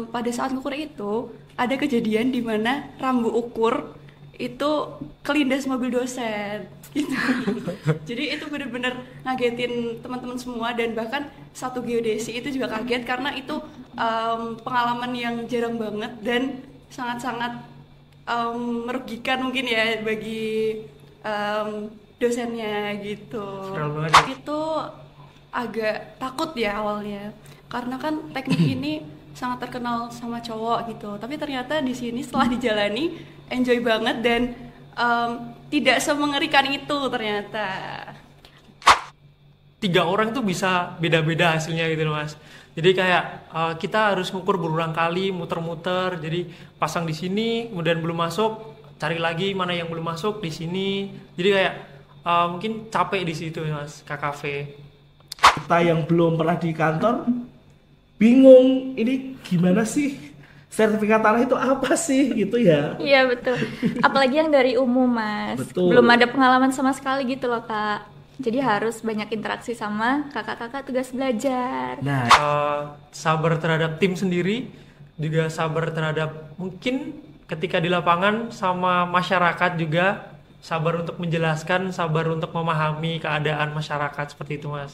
pada saat ngukur itu ada kejadian di mana rambu ukur itu kelindas mobil dosen gitu. Jadi itu benar-benar ngagetin teman-teman semua, dan bahkan satu geodesi itu juga kaget karena itu pengalaman yang jarang banget dan sangat-sangat merugikan mungkin ya bagi dosennya gitu. Itu agak takut ya awalnya, karena kan teknik ini sangat terkenal sama cowok gitu. Tapi ternyata di sini setelah dijalani enjoy banget dan tidak semengerikan itu ternyata. 3 orang tuh bisa beda-beda hasilnya gitu loh Mas. Jadi kayak kita harus ngukur berulang kali, muter-muter. Jadi pasang di sini, kemudian belum masuk, cari lagi mana yang belum masuk di sini. Jadi kayak mungkin capek di situ Mas, KKV. Kita yang belum pernah di kantor bingung ini gimana sih, sertifikat tanah itu apa sih gitu ya. Iya betul, apalagi yang dari umum Mas. Betul. Belum ada pengalaman sama sekali gitu loh Kak. Jadi harus banyak interaksi sama kakak-kakak tugas belajar. Nah, Sabar terhadap tim sendiri, juga sabar terhadap mungkin ketika di lapangan sama masyarakat juga, sabar untuk menjelaskan, sabar untuk memahami keadaan masyarakat seperti itu Mas.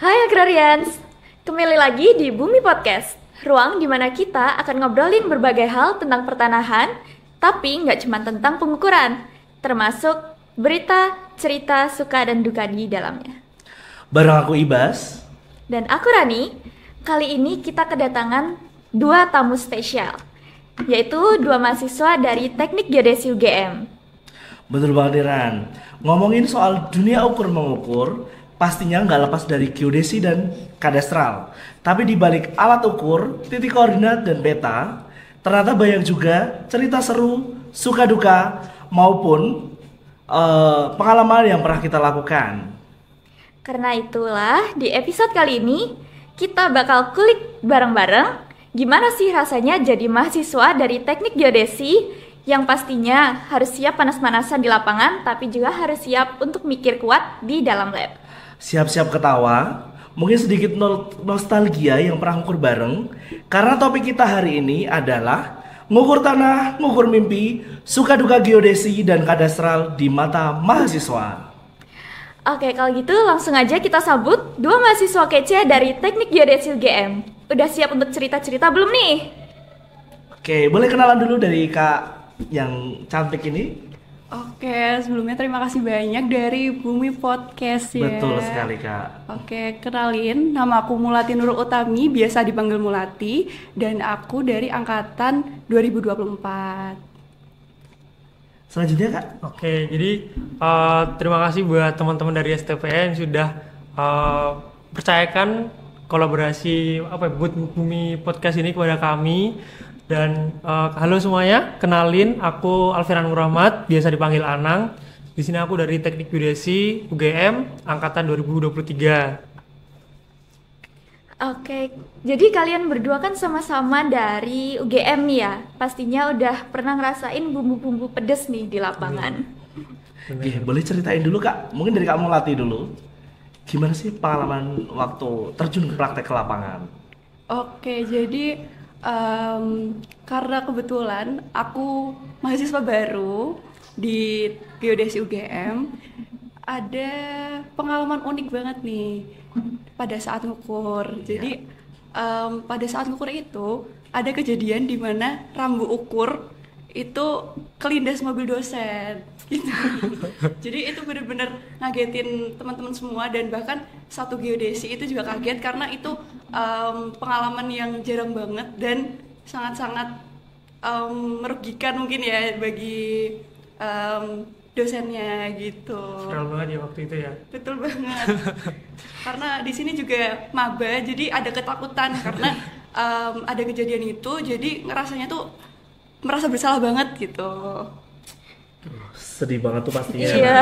Hai Agrarians, kembali lagi di Bumi Podcast, ruang di mana kita akan ngobrolin berbagai hal tentang pertanahan, tapi nggak cuma tentang pengukuran, termasuk berita, cerita, suka dan duka di dalamnya. bareng aku Ibas. Dan aku Rani, kali ini kita kedatangan 2 tamu spesial, yaitu 2 mahasiswa dari Teknik Geodesi UGM. Betul banget Ran. Ngomongin soal dunia ukur mengukur, pastinya nggak lepas dari geodesi dan kadastral. Tapi di balik alat ukur, titik koordinat dan peta, ternyata banyak juga cerita seru, suka duka maupun pengalaman yang pernah kita lakukan. Karena itulah di episode kali ini kita bakal kulik bareng-bareng gimana sih rasanya jadi mahasiswa dari Teknik Geodesi yang pastinya harus siap panas-panasan di lapangan, tapi juga harus siap untuk mikir kuat di dalam lab. Siap-siap ketawa, mungkin sedikit nostalgia yang pernah ngukur bareng, karena topik kita hari ini adalah ngukur tanah, ngukur mimpi, suka duka geodesi dan kadastral di mata mahasiswa. Oke, kalau gitu langsung aja kita sambut 2 mahasiswa kece dari Teknik Geodesi UGM. Udah siap untuk cerita-cerita belum nih? Oke, boleh kenalan dulu dari Kak yang cantik ini? Oke, sebelumnya terima kasih banyak dari Bumi Podcast ya. Betul sekali Kak. Oke, kenalin, nama aku Mulati Nurul Utami, biasa dipanggil Mulati, dan aku dari angkatan 2024. Selanjutnya Kak. Oke, jadi terima kasih buat teman-teman dari STPN sudah percayakan kolaborasi buat Bumi Podcast ini kepada kami. Dan halo semuanya, kenalin aku Alfiran Rahmat, biasa dipanggil Anang. Di sini aku dari Teknik Geodesi UGM angkatan 2023. Oke, jadi kalian berdua kan sama-sama dari UGM nih ya. Pastinya udah pernah ngerasain bumbu-bumbu pedes nih di lapangan. Oke, boleh ceritain dulu Kak, mungkin dari Kak Mulati dulu. Gimana sih pengalaman waktu terjun ke praktek ke lapangan? Oke, jadi karena kebetulan aku mahasiswa baru di Geodesi UGM, ada pengalaman unik banget nih pada saat ngukur. Jadi pada saat ngukur itu ada kejadian di mana rambu ukur itu kelindas mobil dosen gitu. Jadi itu benar-benar ngagetin teman-teman semua, dan bahkan satu geodesi itu juga kaget karena itu pengalaman yang jarang banget dan sangat-sangat merugikan mungkin ya bagi dosennya gitu. Viral banget ya waktu itu ya. Betul banget. Karena di sini juga maba, jadi ada ketakutan karena ada kejadian itu, jadi ngerasanya tuh merasa bersalah banget gitu. Sedih banget tuh pastinya. Iya,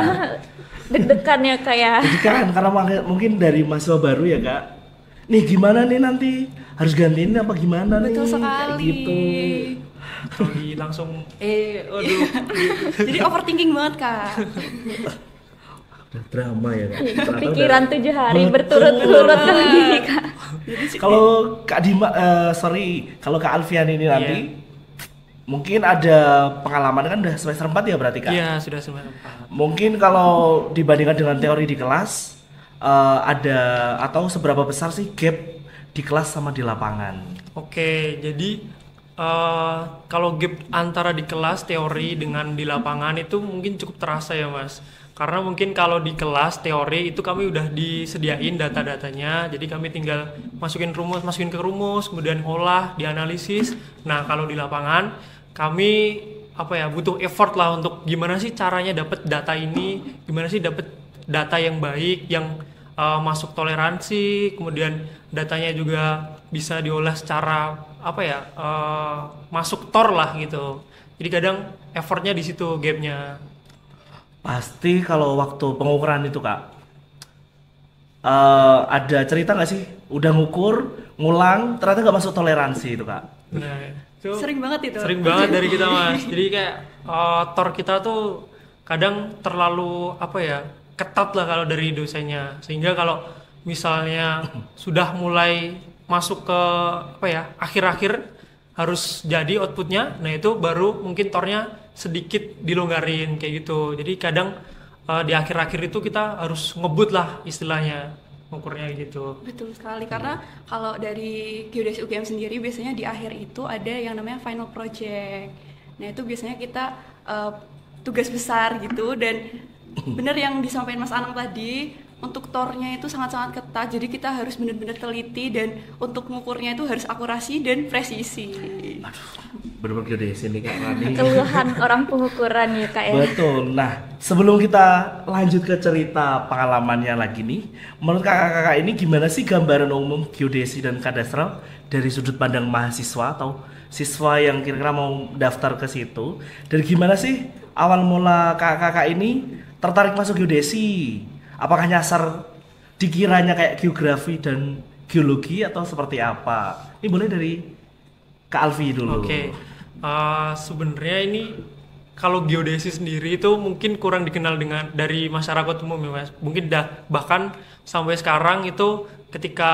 deg-degan ya kayak. Jadi kan karena mungkin dari mahasiswa baru ya Kak. Nih gimana nih nanti harus gantiin apa gimana nih? Betul Kayak sekali. gitu. Kalau langsung waduh. Jadi overthinking banget Kak. Udah drama ya Kak. Kepikiran 7 hari berturut-turut kayak gini Kak. Kalau Kak Dima, kalau Kak Alfian ini nanti mungkin ada pengalaman kan udah semester 4 ya berarti Kak? Iya, sudah semester 4. Mungkin kalau dibandingkan dengan teori di kelas, ada atau seberapa besar sih gap di kelas sama di lapangan? Oke, jadi kalau gap antara di kelas teori dengan di lapangan itu mungkin cukup terasa ya Mas. Karena mungkin kalau di kelas teori itu kami udah disediain data-datanya, jadi kami tinggal masukin ke rumus, kemudian olah, dianalisis. Nah kalau di lapangan kami butuh effort lah untuk gimana sih caranya dapat data ini, gimana sih dapat data yang baik, yang masuk toleransi, kemudian datanya juga bisa diolah secara masuk tor lah gitu. Jadi kadang effortnya di situ gapnya. Pasti kalau waktu pengukuran itu Kak, ada cerita nggak sih? Udah ngukur, ngulang, ternyata nggak masuk toleransi itu Kak? Nah, itu Sering banget itu. Sering banget dari kita Mas. Jadi kayak tor kita tuh kadang terlalu ketat lah kalau dari dosennya. Sehingga kalau misalnya sudah mulai masuk ke akhir-akhir harus jadi outputnya, nah itu baru mungkin tornya sedikit dilonggarin kayak gitu. Jadi kadang di akhir-akhir itu kita harus ngebut lah istilahnya ukurnya gitu. Betul sekali, karena kalau dari geodesi UGM sendiri biasanya di akhir itu ada yang namanya final project. Nah itu biasanya kita tugas besar gitu, dan bener yang disampaikan Mas Anang tadi, untuk tornya itu sangat-sangat ketat, jadi kita harus benar-benar teliti, dan untuk mengukurnya itu harus akurasi dan presisi. Bener-bener geodesi nih Kak Rani. Keluhan orang pengukuran ya Kak ya. Betul. Nah, sebelum kita lanjut ke cerita pengalamannya lagi nih, menurut kakak-kakak ini gimana sih gambaran umum geodesi dan kadastral dari sudut pandang mahasiswa atau siswa yang kira-kira mau daftar ke situ? Dan gimana sih awal mula kakak-kakak ini tertarik masuk geodesi? Apakah nyasar dikiranya kayak geografi dan geologi atau seperti apa? Ini boleh dari Kak Alfi dulu. Oke. Sebenarnya ini kalau geodesi sendiri itu mungkin kurang dikenal dari masyarakat umum ya Mas. Mungkin bahkan sampai sekarang itu ketika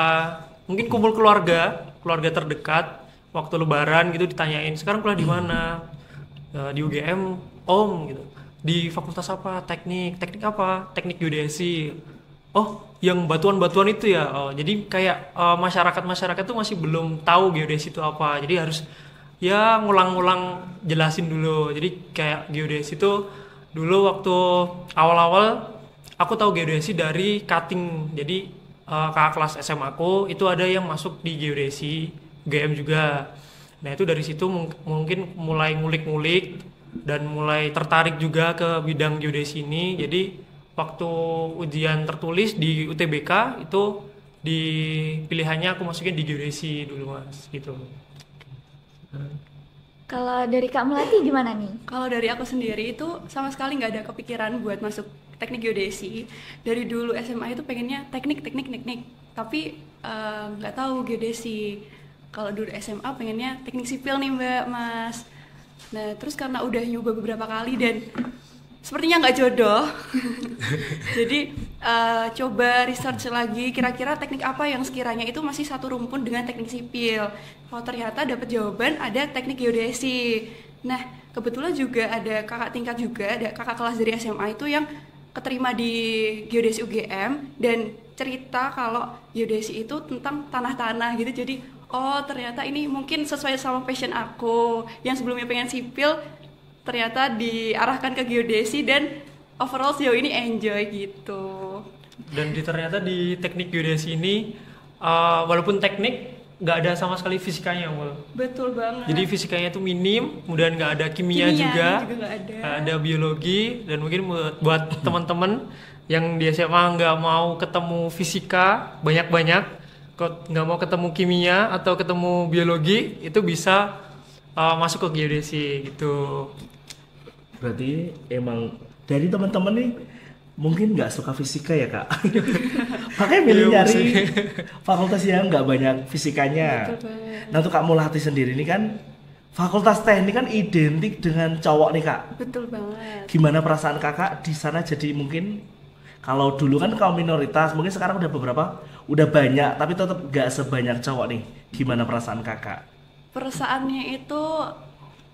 mungkin kumpul keluarga terdekat waktu lebaran gitu ditanyain, sekarang kuliah di mana? Di UGM Om gitu. Di fakultas apa? Teknik apa? Teknik geodesi. Oh, yang batuan-batuan itu ya. Oh, jadi kayak masyarakat tuh masih belum tahu geodesi itu apa. Jadi harus ya ngulang-ngulang jelasin dulu. Jadi kayak geodesi itu dulu waktu awal-awal aku tahu geodesi dari cutting. Jadi kakak kelas SMA aku itu ada yang masuk di geodesi, UGM juga. Nah, itu dari situ mungkin mulai ngulik-ngulik dan mulai tertarik juga ke bidang geodesi ini. Jadi waktu ujian tertulis di UTBK itu di pilihannya aku masukin di geodesi dulu Mas gitu. Kalau dari Kak Melati gimana nih? Kalau dari aku sendiri itu sama sekali nggak ada kepikiran buat masuk teknik geodesi. Dari dulu SMA itu pengennya teknik, tapi nggak tahu geodesi. Kalau dulu SMA pengennya teknik sipil nih Mbak Mas. Nah terus karena udah nyoba beberapa kali dan sepertinya nggak jodoh, jadi coba research lagi kira-kira teknik apa yang sekiranya itu masih satu rumpun dengan teknik sipil. Kalau ternyata dapat jawaban ada teknik geodesi. Nah kebetulan juga ada kakak tingkat juga, ada kakak kelas dari SMA itu yang keterima di geodesi UGM dan cerita kalau geodesi itu tentang tanah-tanah gitu. Jadi oh ternyata ini mungkin sesuai sama passion aku yang sebelumnya pengen sipil, ternyata diarahkan ke geodesi dan overall sejauh ini enjoy gitu. Dan ternyata di teknik geodesi ini walaupun teknik nggak ada sama sekali fisikanya. Betul banget. Jadi fisikanya itu minim, kemudian nggak ada kimia juga nggak ada biologi. Dan mungkin buat teman-teman yang di SMA nggak mau ketemu fisika banyak-banyak, nggak mau ketemu kimia atau ketemu biologi, itu bisa masuk ke geodesi gitu. Berarti emang dari teman-teman nih mungkin nggak suka fisika ya Kak? Makanya milih nyari fakultas yang nggak banyak fisikanya. Betul banget. Nah untuk Kak Mulati sendiri ini kan Fakultas teknik kan identik dengan cowok nih kak. Betul banget. Gimana perasaan kakak di sana? Jadi mungkin kalau dulu kan kaum minoritas, mungkin sekarang udah banyak, tapi tetap gak sebanyak cowok nih. Gimana perasaan kakak? Perasaannya itu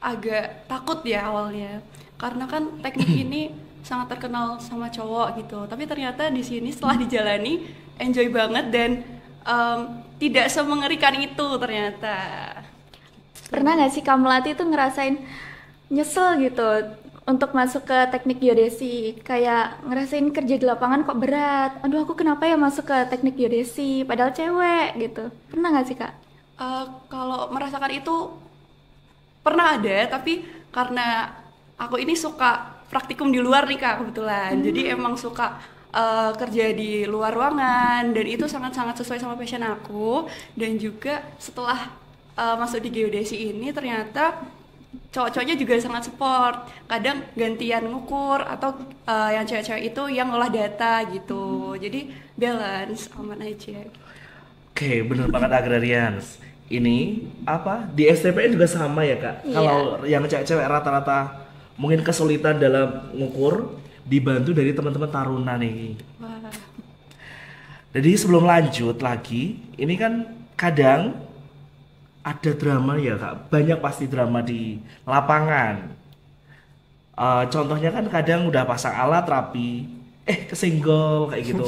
agak takut ya awalnya, karena kan teknik ini sangat terkenal sama cowok gitu. Tapi ternyata di sini setelah dijalani enjoy banget dan tidak semengerikan itu ternyata. Pernah nggak sih Kak Melati tuh ngerasain nyesel gitu untuk masuk ke teknik geodesi? Kayak ngerasain kerja di lapangan kok berat. Aduh aku kenapa ya masuk ke teknik geodesi padahal cewek gitu. Pernah nggak sih Kak? Kalau merasakan itu pernah ada, tapi karena aku ini suka praktikum di luar nih Kak kebetulan. Jadi emang suka kerja di luar ruangan dan itu sangat-sangat sesuai sama passion aku. Dan juga setelah masuk di geodesi ini ternyata cowok-cowoknya juga sangat support. Kadang gantian ngukur atau yang cewek-cewek itu yang ngolah data gitu. Jadi balance, aman aja. Oke, bener banget agrarians. Ini apa? Di STPN juga sama ya kak? Iya. Kalau yang cewek-cewek rata-rata mungkin kesulitan dalam ngukur, dibantu dari teman-teman taruna nih. Wah. Jadi sebelum lanjut lagi, ini kan kadang ada drama ya kak, banyak pasti drama di lapangan. Contohnya kan kadang udah pasang alat rapi, kesenggol kayak gitu.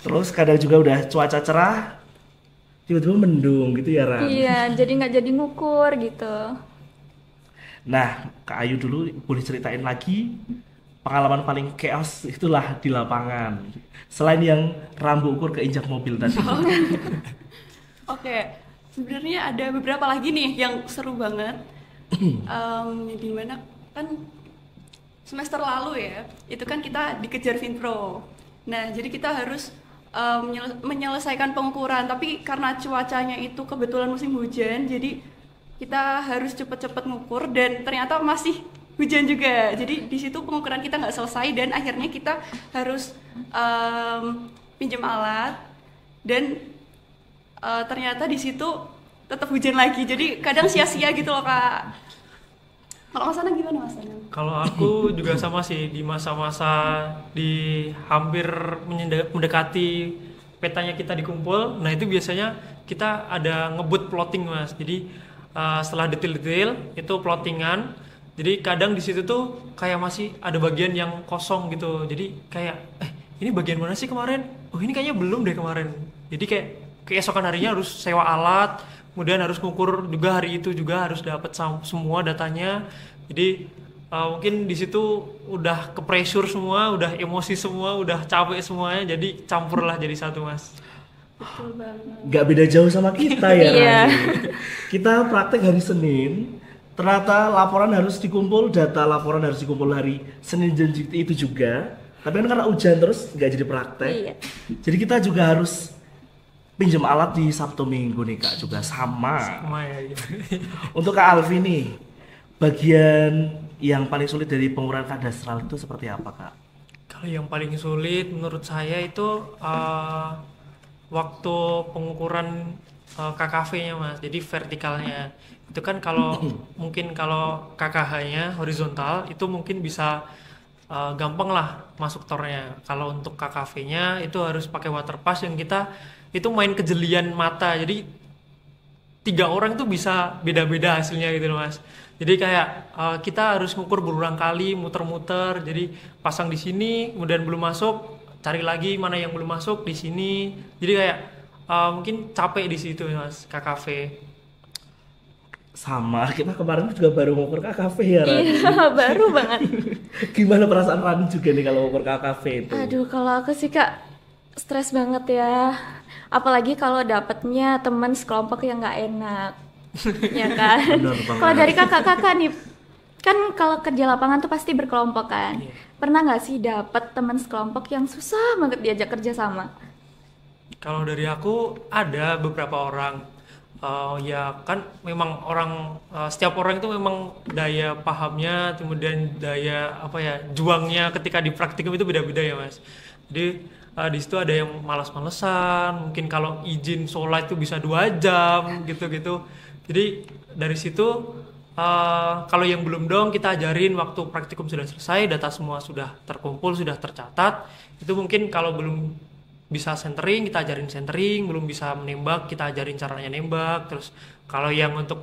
Terus kadang juga udah cuaca cerah, tiba-tiba mendung gitu ya Ran. Iya, jadi nggak jadi ngukur gitu. Nah, Kak Ayu dulu boleh ceritain lagi pengalaman paling chaos itulah di lapangan. Selain yang rambu ukur keinjak mobil tadi. Oke, sebenarnya ada beberapa lagi nih yang seru banget. Dimana kan semester lalu ya, itu kan kita dikejar Finpro. Nah, jadi kita harus menyelesaikan pengukuran, tapi karena cuacanya itu kebetulan musim hujan, jadi kita harus cepet-cepet ngukur dan ternyata masih hujan juga. Jadi di situ pengukuran kita nggak selesai dan akhirnya kita harus pinjam alat dan ternyata di situ tetap hujan lagi. Jadi kadang sia-sia gitu loh kak. Kalau Mas Anang gimana Mas Anang? Kalau aku juga sama sih di masa-masa di hampir mendekati petanya kita dikumpul. Nah itu biasanya kita ada ngebut plotting mas. Jadi setelah detail-detail itu plottingan. Jadi kadang di situ tuh kayak masih ada bagian yang kosong gitu. Jadi kayak ini bagian mana sih kemarin? Oh ini kayaknya belum deh kemarin. Jadi kayak keesokan harinya harus sewa alat. Kemudian harus ngukur juga hari itu juga harus dapat semua datanya. Jadi mungkin di situ udah ke pressure semua, udah emosi semua, udah capek semuanya. Jadi campur lah jadi satu mas. Betul banget. Gak beda jauh sama kita ya. Iya. Kita praktek hari Senin. Ternyata laporan harus dikumpul, data laporan harus dikumpul hari Senin dan itu juga. Tapi kan karena hujan terus nggak jadi praktek. Iya. Jadi kita juga harus pinjam alat di Sabtu Minggu nih kak juga sama. Sama ya gitu. Untuk Kak Alfi nih, bagian yang paling sulit dari pengukuran kadastral itu seperti apa kak? Kalau yang paling sulit menurut saya itu waktu pengukuran KKV-nya mas. Jadi vertikalnya itu kan kalau mungkin kalau KKH-nya horizontal itu mungkin bisa gampang lah masuk tornya. Kalau untuk KKV-nya itu harus pakai water pass yang kita itu main kejelian mata. Jadi 3 orang tuh bisa beda-beda hasilnya gitu loh mas. Jadi kayak kita harus ngukur berulang kali, muter-muter. Jadi pasang di sini, kemudian belum masuk, cari lagi mana yang belum masuk di sini. Jadi kayak mungkin capek di situ mas KKV. Sama, kita kemarin juga baru ngukur KKV ya Rani. Iya, baru banget. Gimana perasaan Rani juga nih kalau ngukur KKV itu? Aduh, kalau aku sih Kak stres banget ya. Apalagi kalau dapetnya teman sekelompok yang nggak enak. Ya kan? Benar banget. Kalau dari kakak-kakak nih, kan kalau kerja lapangan tuh pasti berkelompok kan. Iya. Pernah nggak sih dapet teman sekelompok yang susah banget diajak kerja sama? Kalau dari aku ada beberapa orang. Ya kan memang orang setiap orang itu memang daya pahamnya, kemudian daya apa ya juangnya ketika di praktikum itu beda-beda ya mas. Jadi di situ ada yang malas-malesan, mungkin kalau izin sholat itu bisa 2 jam gitu-gitu. Jadi dari situ kalau yang belum dong kita ajarin waktu praktikum sudah selesai, data semua sudah terkumpul, sudah tercatat. Itu mungkin kalau belum bisa centering, kita ajarin centering, belum bisa menembak, kita ajarin caranya nembak. Terus kalau yang untuk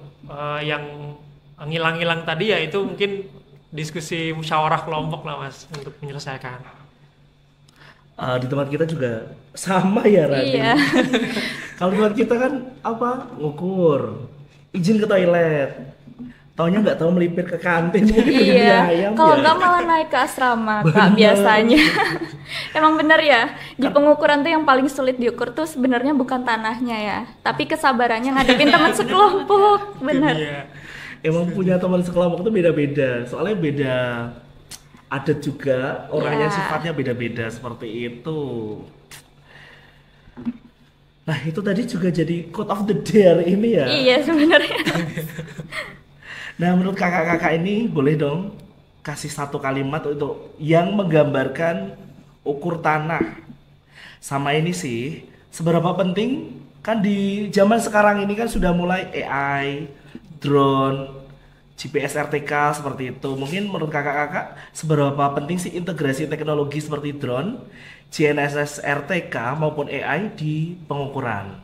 yang ngilang-ngilang tadi ya itu mungkin diskusi musyawarah kelompok lah Mas untuk menyelesaikan. Di tempat kita juga sama ya Rani. Iya. Kalau di tempat kita kan apa ngukur, izin ke toilet, taunya nggak tahu melipir ke kantin mungkin beli Iya, ayam kalau ya. nggak malah naik ke asrama Kak Bener. biasanya. Emang bener ya, di pengukuran tuh yang paling sulit diukur tuh sebenarnya bukan tanahnya ya, tapi kesabarannya ngadepin teman sekelompok, bener. Iya. Emang punya teman sekelompok itu beda-beda, soalnya beda adat juga, orangnya Ya. sifatnya beda-beda seperti itu. Nah itu tadi juga jadi quote of the day hari ini ya. Iya sebenarnya. Nah menurut kakak-kakak ini boleh dong kasih satu kalimat untuk yang menggambarkan ukur tanah. Sama ini sih, seberapa penting kan di zaman sekarang ini kan sudah mulai AI, drone, GPS RTK seperti itu. Mungkin menurut kakak-kakak seberapa penting sih integrasi teknologi seperti drone, GNSS RTK maupun AI di pengukuran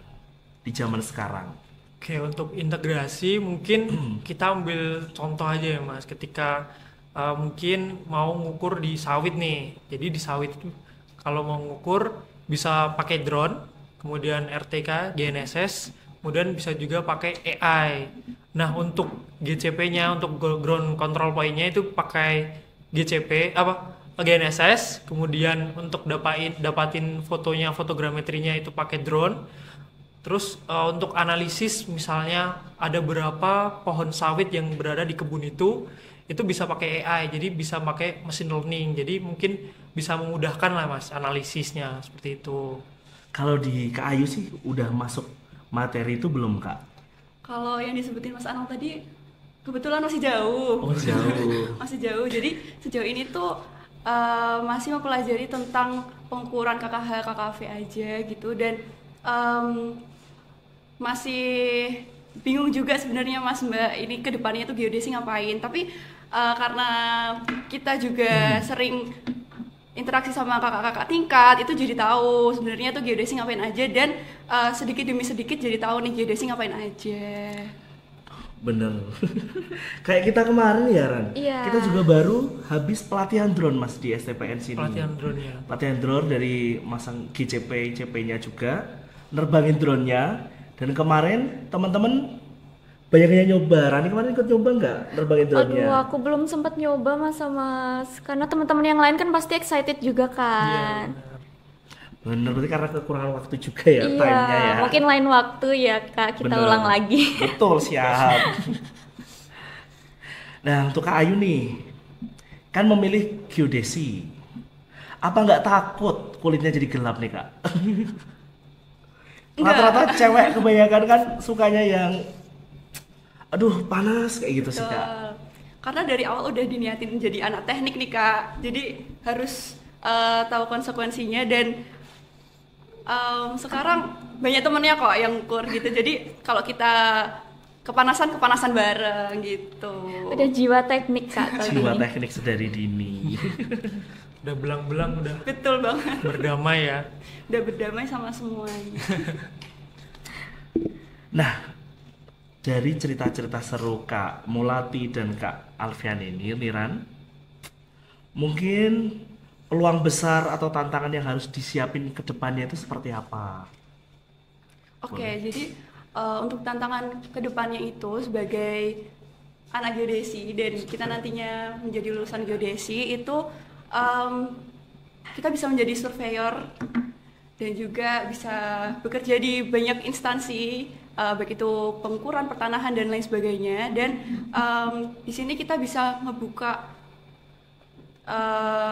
di zaman sekarang? Oke, untuk integrasi mungkin kita ambil contoh aja ya Mas. Ketika mungkin mau ngukur di sawit nih. Jadi di sawit itu kalau mau ngukur bisa pakai drone, kemudian RTK, GNSS, kemudian bisa juga pakai AI. Nah, untuk GCP-nya, untuk ground control point-nya itu pakai GCP GNSS, kemudian untuk dapatin fotonya, fotogrametrinya itu pakai drone. Terus untuk analisis misalnya ada berapa pohon sawit yang berada di kebun itu bisa pakai AI, jadi bisa pakai machine learning. Jadi mungkin bisa memudahkan lah Mas analisisnya seperti itu. Kalau di Kak Ayu sih udah masuk materi itu belum Kak? Kalau yang disebutin Mas Anang tadi kebetulan masih jauh. Oh jauh. Masih jauh. Jadi sejauh ini tuh masih mempelajari tentang pengukuran KKH, KKV aja gitu, dan masih bingung juga sebenarnya Mas Mbak ini kedepannya tuh geodesi ngapain. Tapi karena kita juga sering interaksi sama kakak-kakak tingkat, itu jadi tahu sebenarnya tuh geodesi ngapain aja, dan sedikit demi sedikit jadi tahu nih geodesi ngapain aja. Bener. Kayak kita kemarin ya Ran. Iya. Kita juga baru habis pelatihan drone Mas di STPN sini. Pelatihan drone ya. Pelatihan drone dari masang GCP, CP-nya juga, nerbangin drone-nya. Dan kemarin teman-teman banyak yang nyoba. Rani kemarin ikut nyoba nggak nerbangin drone-nya? Aduh, aku belum sempat nyoba Mas, karena teman-teman yang lain kan pasti excited juga kan. Iya, Bener, berarti karena kekurangan waktu juga ya, Iya, time-nya ya. mungkin lain waktu ya Kak, kita Bener. ulang lagi. Betul, siap. Nah, untuk Kak Ayu nih, kan memilih geodesi. Apa nggak takut kulitnya jadi gelap nih Kak? Nggak. Rata-rata cewek kebanyakan kan sukanya yang aduh panas kayak gitu sih Kak. Betul. Karena dari awal udah diniatin jadi anak teknik nih Kak, jadi harus tahu konsekuensinya, dan sekarang banyak temennya kok yang ukur gitu, jadi kalau kita kepanasan bareng gitu. Udah jiwa teknik Kak kali Jiwa ini. teknik sedari dini. Udah belang-belang, udah Betul banget, berdamai ya. udah berdamai sama semuanya. Nah, dari cerita-cerita seru Kak Mulati dan Kak Alfian ini, Niran, mungkin peluang besar atau tantangan yang harus disiapin ke depannya itu seperti apa? Oke, jadi untuk tantangan kedepannya itu sebagai anak geodesi dan kita nantinya menjadi lulusan geodesi itu kita bisa menjadi surveyor dan juga bisa bekerja di banyak instansi, baik itu pengukuran, pertanahan dan lain sebagainya. Dan di sini kita bisa ngebuka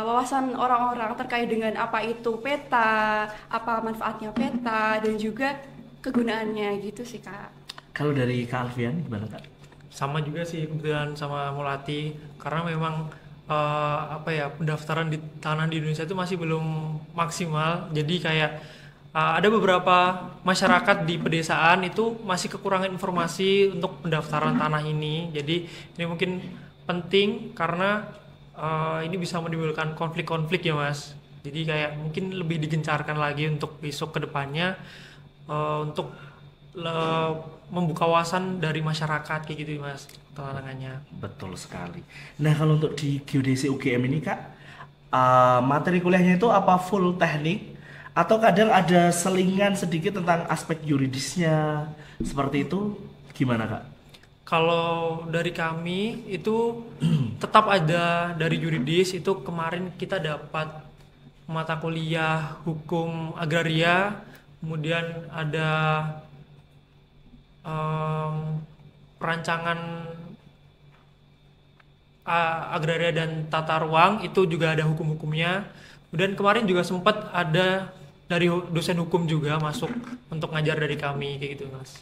wawasan orang-orang terkait dengan apa itu peta, apa manfaatnya peta, dan juga kegunaannya gitu sih Kak. Kalau dari Kak Alfian gimana Kak? Sama juga sih kebetulan sama Mulati, karena memang pendaftaran di tanah di Indonesia itu masih belum maksimal. Jadi kayak ada beberapa masyarakat di pedesaan itu masih kekurangan informasi untuk pendaftaran tanah ini. Jadi ini mungkin penting karena ini bisa menimbulkan konflik-konflik ya Mas. Jadi kayak mungkin lebih digencarkan lagi untuk besok ke depannya untuk membuka wawasan dari masyarakat kayak gitu Mas tantangannya. Betul sekali. Nah, kalau untuk di geodesi UGM ini Kak, materi kuliahnya itu apa full teknik atau kadang ada selingan sedikit tentang aspek yuridisnya seperti itu, gimana Kak? Kalau dari kami itu tetap ada dari yuridis. Itu kemarin kita dapat mata kuliah hukum agraria, kemudian ada perancangan agraria dan tata ruang, itu juga ada hukum-hukumnya. Kemudian kemarin juga sempat ada dari dosen hukum juga masuk untuk ngajar dari kami kayak gitu Mas.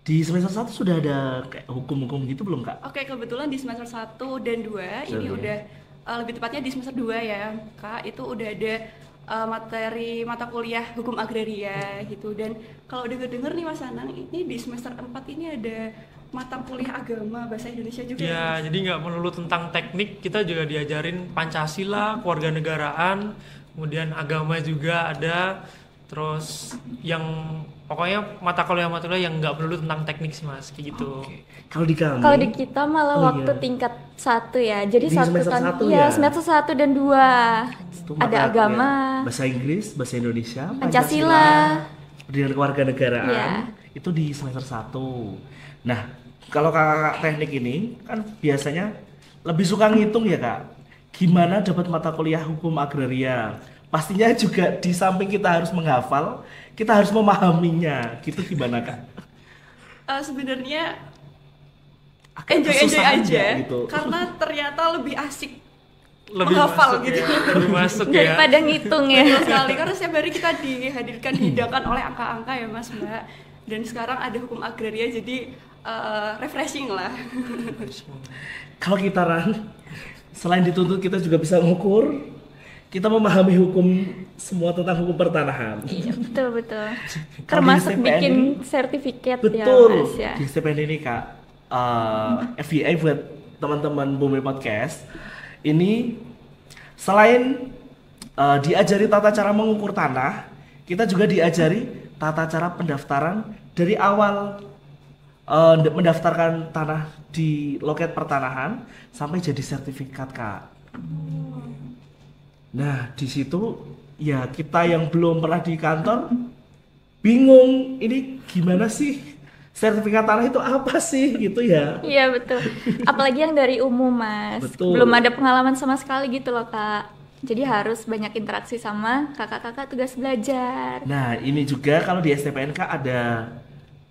Di semester 1 sudah ada kayak hukum-hukum gitu belum Kak? Oke, kebetulan di semester 1 dan 2 ini udah lebih tepatnya di semester 2 ya Kak, itu udah ada materi mata kuliah hukum agraria gitu. Dan kalau denger-denger nih Mas Anang, ini di semester 4 ini ada mata kuliah agama bahasa Indonesia juga Ya, jadi nggak melulu tentang teknik, kita juga diajarin Pancasila, kewarganegaraan, kemudian agama juga ada, terus yang pokoknya mata kuliah yang nggak melulu tentang teknik sih Mas, kayak gitu. Kalau di kami, Kalau di kita malah Oh, waktu iya. tingkat 1 ya. Jadi Di satu semester kan satu iya, ya? semester 1 dan 2. itu Ada mata agama, kuliah bahasa Inggris, bahasa Indonesia, Pancasila. pendidikan kewarganegaraan, Iya. itu di semester 1. Nah, kalau kakak teknik ini kan biasanya lebih suka ngitung ya Kak. Gimana dapat mata kuliah hukum agraria? Pastinya juga di samping kita harus menghafal, kita harus memahaminya. Gitu gimana Kak? sebenarnya Agak enjoy kesusahan aja gitu. karena ternyata lebih asik Lebih menghafal masuk gitu. ya, lebih masuk ya. Daripada ngitung ya. Betul sekali, karena setiap hari kita dihadirkan dihidangkan oleh angka-angka ya Mas Mbak. Dan sekarang ada hukum agraria, jadi refreshing lah. Kalau kita Ran, selain dituntut kita juga bisa mengukur, kita memahami hukum semua tentang hukum pertanahan. Iya, betul. Kalau di Termasuk STPN bikin ini- sertifikat Betul. ya Mas ya. Di STPN ini Kak, FYI buat teman-teman Bumi Podcast, ini selain diajari tata cara mengukur tanah, kita juga diajari tata cara pendaftaran dari awal mendaftarkan tanah di loket pertanahan sampai jadi sertifikat Kak. Nah, di situ ya kita yang belum pernah di kantor bingung ini gimana sih sertifikat tanah itu apa sih gitu ya. Iya betul. Apalagi yang dari umum Mas. Betul. Belum ada pengalaman sama sekali gitu loh Kak. Jadi harus banyak interaksi sama kakak-kakak tugas belajar. Nah, ini juga kalau di STPNK ada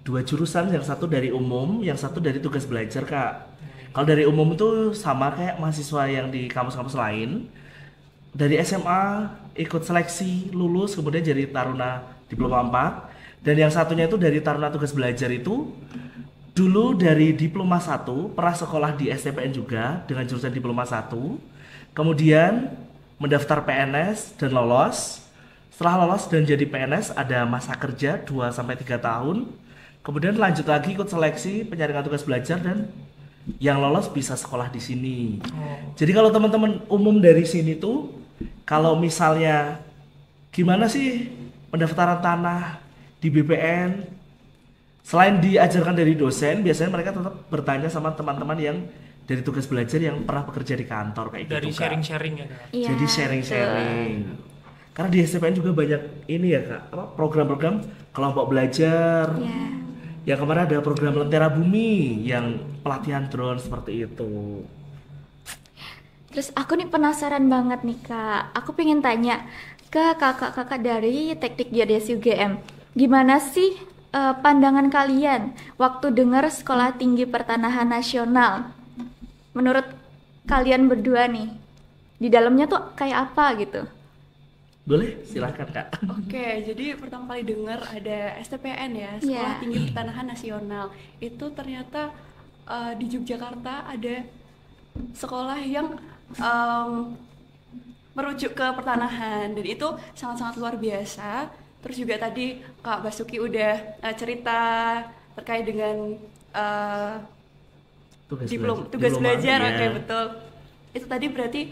2 jurusan, yang satu dari umum, yang satu dari tugas belajar Kak. Kalau dari umum itu sama kayak mahasiswa yang di kampus-kampus lain. Dari SMA ikut seleksi, lulus, kemudian jadi taruna diploma 4. Dan yang satunya itu dari taruna tugas belajar itu dulu dari diploma 1, pernah sekolah di STPN juga dengan jurusan diploma 1. Kemudian mendaftar PNS dan lolos. Setelah lolos dan jadi PNS ada masa kerja 2-3 tahun. Kemudian lanjut lagi ikut seleksi penyaringan tugas belajar dan yang lolos bisa sekolah di sini. Jadi kalau teman-teman umum dari sini tuh, kalau misalnya gimana sih pendaftaran tanah di BPN, selain diajarkan dari dosen, biasanya mereka tetap bertanya sama teman-teman yang dari tugas belajar yang pernah bekerja di kantor kayak Dari gitu Kak. sharing-sharing ya Kak. Iya, Jadi sharing-sharing. Karena di STPN juga banyak ini ya Kak, program-program kelompok belajar. Iya. Yang kemarin ada program Lentera Bumi yang pelatihan drone seperti itu. Terus aku nih penasaran banget nih Kak. Aku pengen tanya ke kakak-kakak dari Teknik Geodesi UGM. Gimana sih pandangan kalian waktu dengar Sekolah Tinggi Pertanahan Nasional? Menurut kalian berdua nih, di dalamnya tuh kayak apa gitu? Boleh? Silahkan Kak. Oke, jadi pertama kali dengar ada STPN ya, Sekolah Iya. Tinggi Pertanahan Nasional. Itu ternyata di Yogyakarta ada sekolah yang merujuk ke pertanahan, dan itu sangat-sangat luar biasa. Terus juga tadi Kak Basuki udah cerita terkait dengan tugas belajar, ya. oke, betul. Itu tadi berarti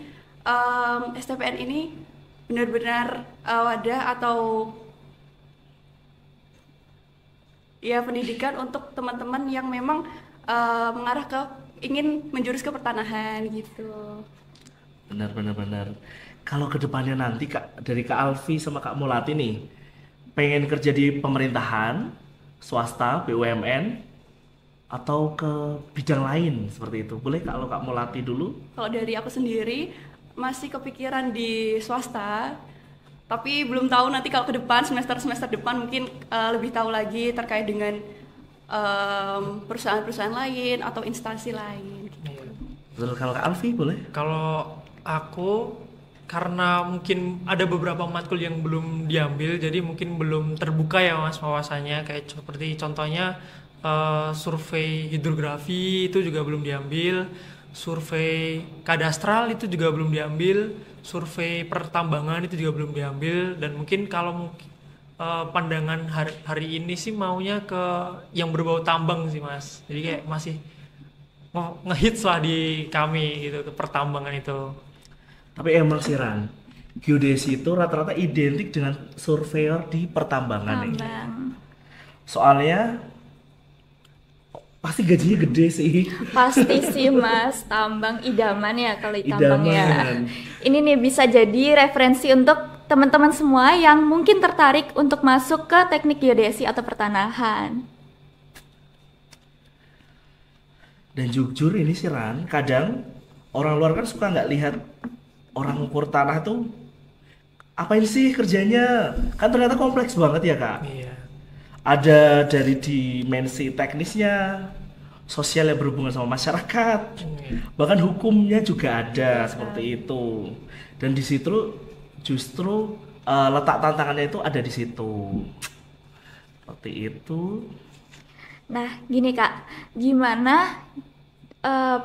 STPN ini benar-benar wadah atau ya pendidikan untuk teman-teman yang memang mengarah ke ingin menjurus ke pertanahan gitu. Benar. Kalau kedepannya nanti dari Kak Alfi sama Kak Mulati nih pengen kerja di pemerintahan, swasta, BUMN, atau ke bidang lain seperti itu, boleh kalau Kak Mulati dulu? Kalau dari aku sendiri masih kepikiran di swasta, tapi belum tahu nanti kalau ke depan semester depan mungkin lebih tahu lagi terkait dengan perusahaan-perusahaan lain atau instansi lain. Gitu. Betul, kalau Kak Alfi boleh? Kalau aku karena mungkin ada beberapa matkul yang belum diambil, jadi mungkin belum terbuka ya Mas wawasannya, kayak seperti contohnya survei hidrografi itu juga belum diambil, survei kadastral itu juga belum diambil, survei pertambangan itu juga belum diambil, dan mungkin kalau pandangan hari ini sih maunya ke yang berbau tambang sih Mas, jadi kayak masih ngehits lah di kami gitu ke pertambangan itu. Tapi emang sih Ran, geodesi itu rata-rata identik dengan surveyor di pertambangan nih. Soalnya pasti gajinya gede sih. Pasti sih Mas, tambang idaman ya kalau tambang ya. Idaman. Ini nih bisa jadi referensi untuk teman-teman semua yang mungkin tertarik untuk masuk ke teknik geodesi atau pertanahan. Dan jujur ini sih Ran, kadang orang luar kan suka nggak lihat orang ukur tanah tuh apain sih kerjanya, kan ternyata kompleks banget ya Kak. Iya. Ada dari dimensi teknisnya, sosial yang berhubungan sama masyarakat, bahkan hukumnya juga ada seperti itu. Dan di situ justru letak tantangannya itu ada di situ. Seperti itu. Nah, gini Kak, gimana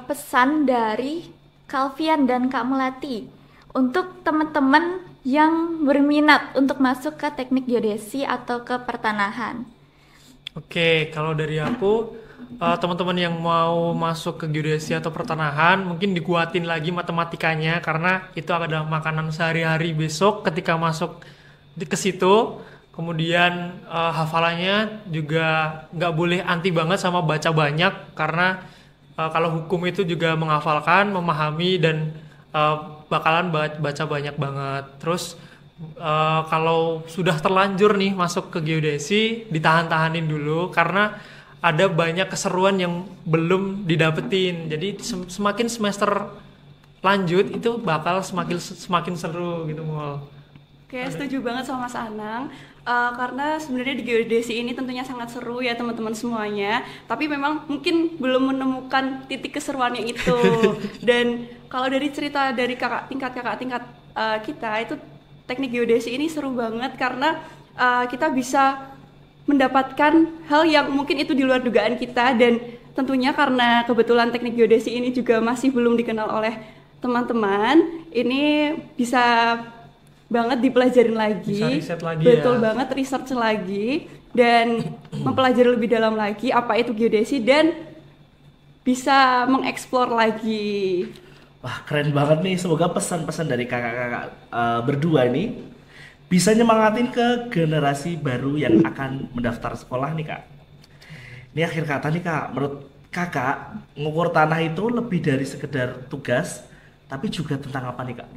pesan dari Kalvian dan Kak Melati untuk teman-teman yang berminat untuk masuk ke teknik geodesi atau ke pertanahan? Oke, kalau dari aku, teman-teman yang mau masuk ke geodesi atau pertanahan mungkin dikuatin lagi matematikanya, karena itu adalah makanan sehari-hari besok ketika masuk ke situ. Kemudian hafalannya juga nggak boleh anti banget sama baca banyak, karena kalau hukum itu juga menghafalkan, memahami, dan bakalan baca banyak banget. Terus kalau sudah terlanjur nih masuk ke geodesi, ditahan-tahanin dulu karena ada banyak keseruan yang belum didapetin. Jadi semakin semester lanjut itu bakal semakin seru gitu Mol. Oke, setuju banget sama Mas Anang. Karena sebenarnya di geodesi ini tentunya sangat seru ya teman-teman semuanya. Tapi memang mungkin belum menemukan titik keseruannya itu. Dan kalau dari cerita dari kakak tingkat kita itu teknik geodesi ini seru banget karena kita bisa mendapatkan hal yang mungkin itu di luar dugaan kita, dan tentunya karena kebetulan teknik geodesi ini juga masih belum dikenal oleh teman-teman, ini bisa banget dipelajarin lagi, bisa riset lagi, betul ya. Banget research lagi dan mempelajari lebih dalam lagi apa itu geodesi dan bisa mengeksplor lagi. Wah, keren banget nih. Semoga pesan-pesan dari kakak-kakak berdua ini bisa nyemangatin ke generasi baru yang akan mendaftar sekolah nih Kak. Ini akhir kata nih Kak, menurut kakak ngukur tanah itu lebih dari sekedar tugas, tapi juga tentang apa nih Kak?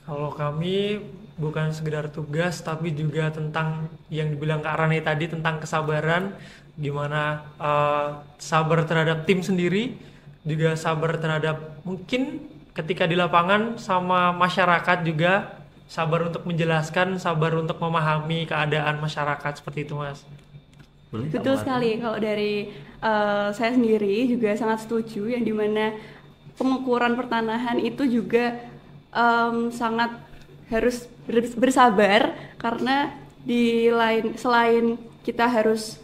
Kalau kami bukan sekedar tugas, tapi juga tentang yang dibilang Kak Rani tadi, tentang kesabaran, gimana sabar terhadap tim sendiri, juga sabar terhadap mungkin ketika di lapangan sama masyarakat juga, sabar untuk menjelaskan, sabar untuk memahami keadaan masyarakat, seperti itu Mas. Boleh, Betul sekali. Kalau dari saya sendiri juga sangat setuju yang dimana pengukuran pertanahan itu juga sangat harus bersabar, karena selain kita harus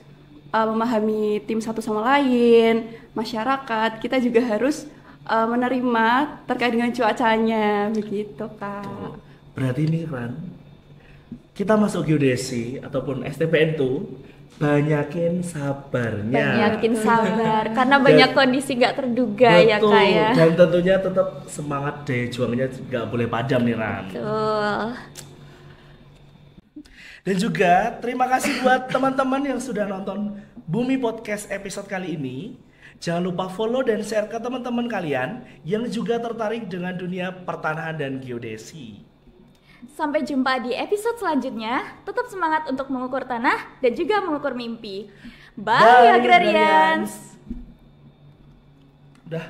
memahami tim satu sama lain, masyarakat, kita juga harus menerima terkait dengan cuacanya, begitu Kak. Berarti ini Ran, kita masuk geodesi ataupun STPN tuh banyakin sabarnya. Banyakin sabar karena banyak kondisi nggak terduga ya Betul. Kak ya. Dan tentunya tetap semangat deh, juangnya nggak boleh padam nih Ran. Betul. Dan juga terima kasih buat teman-teman yang sudah nonton Bumi Podcast episode kali ini. Jangan lupa follow dan share ke teman-teman kalian yang juga tertarik dengan dunia pertanahan dan geodesi. Sampai jumpa di episode selanjutnya. Tetap semangat untuk mengukur tanah dan juga mengukur mimpi. Bye, agrarians. Udah.